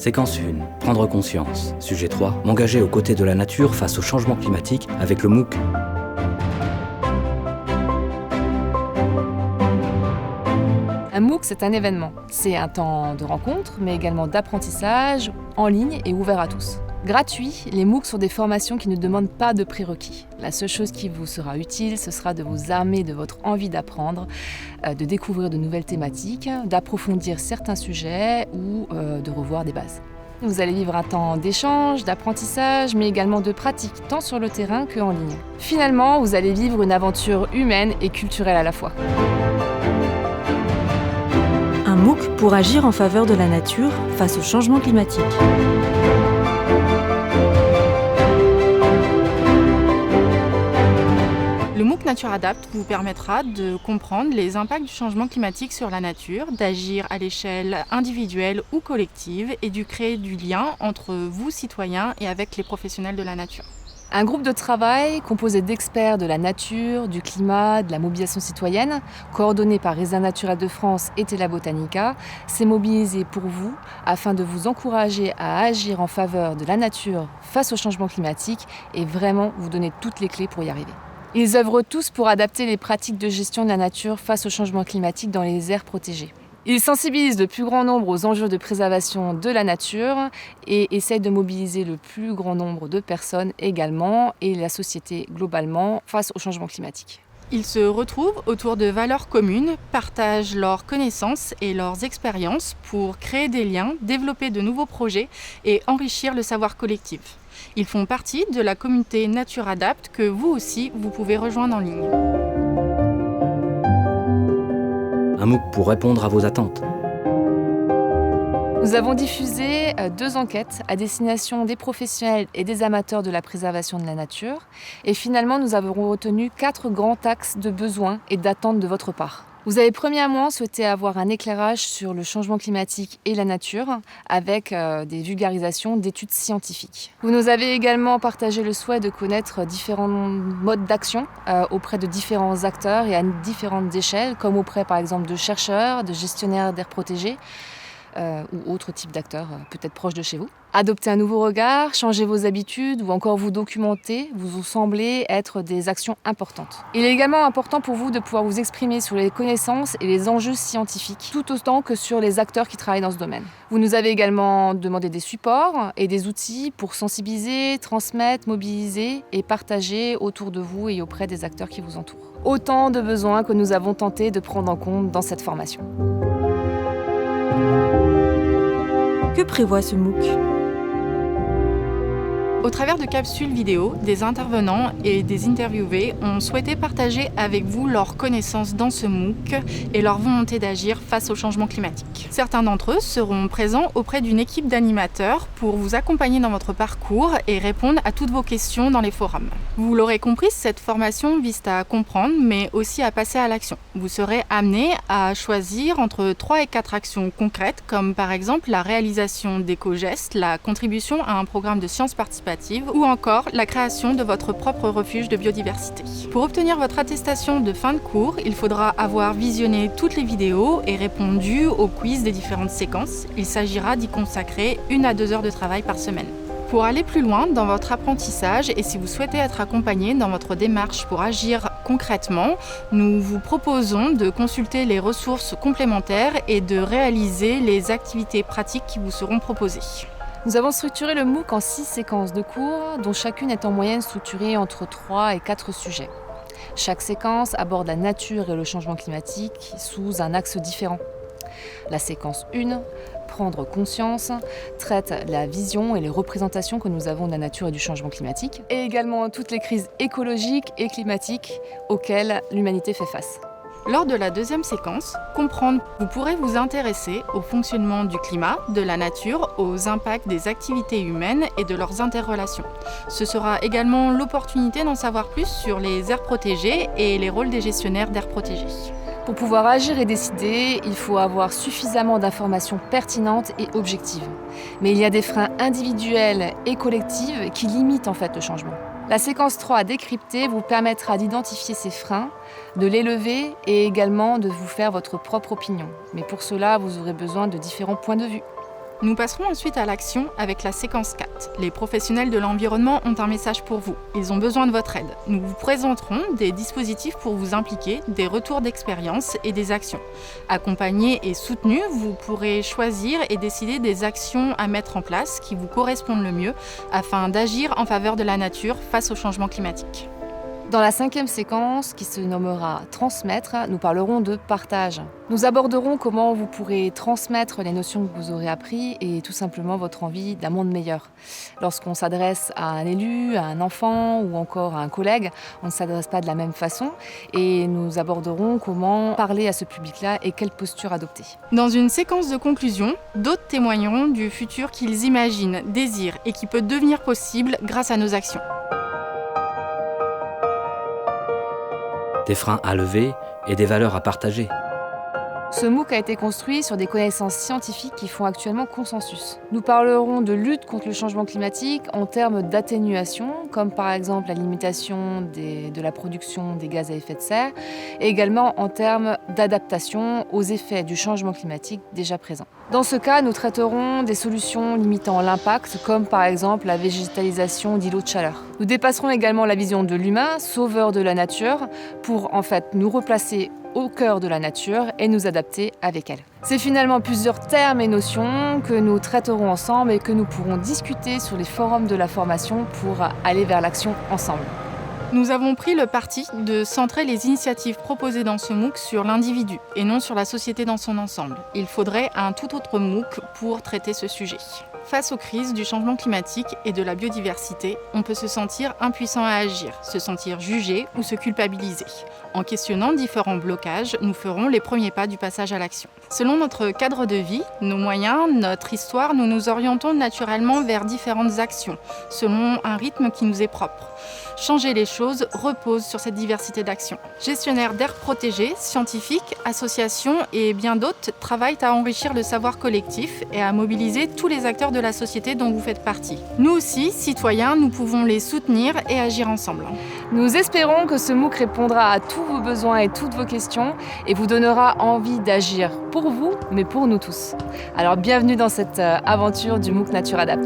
Séquence 1, prendre conscience. Sujet 3, m'engager aux côtés de la nature face au changement climatique avec le MOOC. Un MOOC, c'est un événement. C'est un temps de rencontre, mais également d'apprentissage, en ligne et ouvert à tous. Gratuit, les MOOC sont des formations qui ne demandent pas de prérequis. La seule chose qui vous sera utile, ce sera de vous armer de votre envie d'apprendre, de découvrir de nouvelles thématiques, d'approfondir certains sujets ou de revoir des bases. Vous allez vivre un temps d'échange, d'apprentissage, mais également de pratique, tant sur le terrain qu'en ligne. Finalement, vous allez vivre une aventure humaine et culturelle à la fois. Un MOOC pour agir en faveur de la nature face au changement climatique. Le MOOC Nature Adapt vous permettra de comprendre les impacts du changement climatique sur la nature, d'agir à l'échelle individuelle ou collective et de créer du lien entre vous, citoyens, et avec les professionnels de la nature. Un groupe de travail composé d'experts de la nature, du climat, de la mobilisation citoyenne, coordonné par Réserve naturelle de France et Tela Botanica, s'est mobilisé pour vous afin de vous encourager à agir en faveur de la nature face au changement climatique et vraiment vous donner toutes les clés pour y arriver. Ils œuvrent tous pour adapter les pratiques de gestion de la nature face au changement climatique dans les aires protégées. Ils sensibilisent le plus grand nombre aux enjeux de préservation de la nature et essayent de mobiliser le plus grand nombre de personnes également et la société globalement face au changement climatique. Ils se retrouvent autour de valeurs communes, partagent leurs connaissances et leurs expériences pour créer des liens, développer de nouveaux projets et enrichir le savoir collectif. Ils font partie de la communauté Nature Adapt que vous aussi, vous pouvez rejoindre en ligne. Un MOOC pour répondre à vos attentes. Nous avons diffusé 2 enquêtes à destination des professionnels et des amateurs de la préservation de la nature. Et finalement, nous avons retenu 4 grands axes de besoins et d'attentes de votre part. Vous avez premièrement souhaité avoir un éclairage sur le changement climatique et la nature avec des vulgarisations d'études scientifiques. Vous nous avez également partagé le souhait de connaître différents modes d'action auprès de différents acteurs et à différentes échelles, comme auprès par exemple de chercheurs, de gestionnaires d'aires protégées, ou autres types d'acteurs peut-être proches de chez vous. Adopter un nouveau regard, changer vos habitudes ou encore vous documenter vous semblez être des actions importantes. Il est également important pour vous de pouvoir vous exprimer sur les connaissances et les enjeux scientifiques, tout autant que sur les acteurs qui travaillent dans ce domaine. Vous nous avez également demandé des supports et des outils pour sensibiliser, transmettre, mobiliser et partager autour de vous et auprès des acteurs qui vous entourent. Autant de besoins que nous avons tenté de prendre en compte dans cette formation. Que prévoit ce MOOC ? Au travers de capsules vidéo, des intervenants et des interviewés ont souhaité partager avec vous leurs connaissances dans ce MOOC et leur volonté d'agir face au changement climatique. Certains d'entre eux seront présents auprès d'une équipe d'animateurs pour vous accompagner dans votre parcours et répondre à toutes vos questions dans les forums. Vous l'aurez compris, cette formation vise à comprendre mais aussi à passer à l'action. Vous serez amené à choisir entre 3 et 4 actions concrètes comme par exemple la réalisation d'éco-gestes, la contribution à un programme de sciences participatives ou encore la création de votre propre refuge de biodiversité. Pour obtenir votre attestation de fin de cours, il faudra avoir visionné toutes les vidéos et répondu aux quiz des différentes séquences. Il s'agira d'y consacrer 1 à 2 heures de travail par semaine. Pour aller plus loin dans votre apprentissage et si vous souhaitez être accompagné dans votre démarche pour agir concrètement, nous vous proposons de consulter les ressources complémentaires et de réaliser les activités pratiques qui vous seront proposées. Nous avons structuré le MOOC en 6 séquences de cours, dont chacune est en moyenne structurée entre 3 et 4 sujets. Chaque séquence aborde la nature et le changement climatique sous un axe différent. La séquence 1, prendre conscience, traite la vision et les représentations que nous avons de la nature et du changement climatique, et également toutes les crises écologiques et climatiques auxquelles l'humanité fait face. Lors de la 2e séquence, comprendre, vous pourrez vous intéresser au fonctionnement du climat, de la nature, aux impacts des activités humaines et de leurs interrelations. Ce sera également l'opportunité d'en savoir plus sur les aires protégées et les rôles des gestionnaires d'aires protégées. Pour pouvoir agir et décider, il faut avoir suffisamment d'informations pertinentes et objectives. Mais il y a des freins individuels et collectifs qui limitent en fait le changement. La séquence 3 à décrypter vous permettra d'identifier ces freins, de les lever et également de vous faire votre propre opinion. Mais pour cela, vous aurez besoin de différents points de vue. Nous passerons ensuite à l'action avec la séquence 4. Les professionnels de l'environnement ont un message pour vous. Ils ont besoin de votre aide. Nous vous présenterons des dispositifs pour vous impliquer, des retours d'expérience et des actions. Accompagnés et soutenus, vous pourrez choisir et décider des actions à mettre en place qui vous correspondent le mieux afin d'agir en faveur de la nature face au changement climatique. Dans la 5e séquence, qui se nommera « Transmettre », nous parlerons de partage. Nous aborderons comment vous pourrez transmettre les notions que vous aurez apprises et tout simplement votre envie d'un monde meilleur. Lorsqu'on s'adresse à un élu, à un enfant ou encore à un collègue, on ne s'adresse pas de la même façon et nous aborderons comment parler à ce public-là et quelle posture adopter. Dans une séquence de conclusion, d'autres témoigneront du futur qu'ils imaginent, désirent et qui peut devenir possible grâce à nos actions. Des freins à lever et des valeurs à partager. Ce MOOC a été construit sur des connaissances scientifiques qui font actuellement consensus. Nous parlerons de lutte contre le changement climatique en termes d'atténuation, comme par exemple la limitation de la production des gaz à effet de serre, et également en termes d'adaptation aux effets du changement climatique déjà présents. Dans ce cas, nous traiterons des solutions limitant l'impact, comme par exemple la végétalisation d'îlots de chaleur. Nous dépasserons également la vision de l'humain, sauveur de la nature, pour en fait nous replacer au cœur de la nature et nous adapter avec elle. C'est finalement plusieurs termes et notions que nous traiterons ensemble et que nous pourrons discuter sur les forums de la formation pour aller vers l'action ensemble. Nous avons pris le parti de centrer les initiatives proposées dans ce MOOC sur l'individu et non sur la société dans son ensemble. Il faudrait un tout autre MOOC pour traiter ce sujet. Face aux crises du changement climatique et de la biodiversité, on peut se sentir impuissant à agir, se sentir jugé ou se culpabiliser. En questionnant différents blocages, nous ferons les premiers pas du passage à l'action. Selon notre cadre de vie, nos moyens, notre histoire, nous nous orientons naturellement vers différentes actions, selon un rythme qui nous est propre. Changer les choses repose sur cette diversité d'actions. Gestionnaires d'aires protégées, scientifiques, associations et bien d'autres travaillent à enrichir le savoir collectif et à mobiliser tous les acteurs de la société dont vous faites partie. Nous aussi, citoyens, nous pouvons les soutenir et agir ensemble. Nous espérons que ce MOOC répondra à tous vos besoins et toutes vos questions et vous donnera envie d'agir pour vous, mais pour nous tous. Alors bienvenue dans cette aventure du MOOC Nature Adapt.